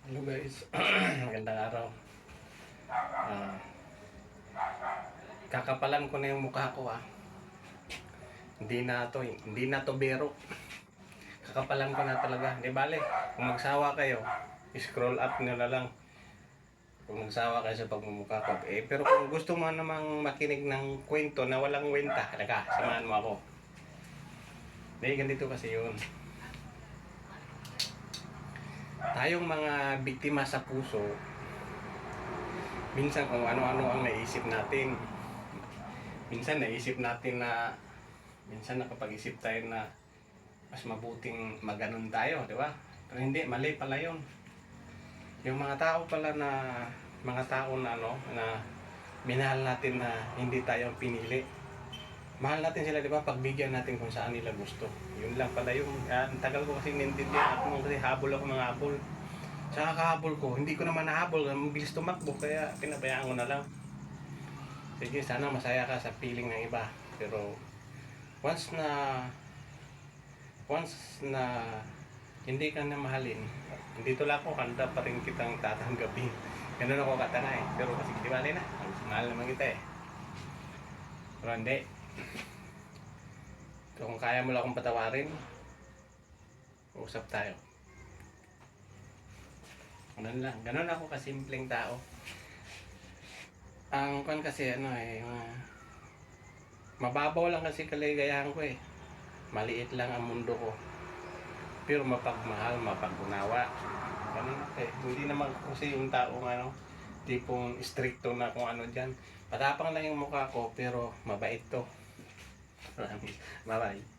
Hello guys, magandang araw. Ah, Kakapalan ko na yung mukha ko ah. Hindi na to biro. Kakapalan ko na talaga. Di bale, kung magsawa kayo, scroll up nyo na lang. Kung magsawa kayo sa pagmumukha ko. Pero kung gusto mo namang makinig ng kwento na walang kwenta, halika, samahan mo ako. Di, ganito kasi yun. Tayong mga biktima sa puso, minsan kung ano-ano ang naisip natin. Minsan naisip natin na, minsan nakapag-isip tayo na mas mabuting maganon tayo, di ba? Pero hindi, mali pala yun. Yung mga tao pala na, mga tao na na minahal natin na hindi tayo pinili. Mahal natin sila, di ba? Pagbigyan natin kung saan nila gusto. Yun lang pala yung, ang tagal ko kasi nintindihan ako kasi habol ako mga habol. Sa kakahabol ko, hindi ko naman nahabol, mabilis tumakbo, kaya pinabayaan ko na lang. Sige, sana masaya ka sa feeling ng iba. Pero once na hindi ka na mahalin, hindi tulad ko, handa pa rin kitang tatanggapin. Ganun ako katana eh. Pero kasi di bali na, mahal naman kita eh. Pero hindi. Kung kaya mo lang akong patawarin, usap tayo. Ganun lang. Ganun ako kasimpleng tao. Ang kan kasi mababaw lang kasi kaligayahan ko eh. Maliit lang ang mundo ko. Pero mapagmahal, mapagunawa. Ganun ako eh. Hindi naman kasi yung taong tipong stricto na kung ano dyan. Patapang lang yung mukha ko pero mabait to. Bye bye.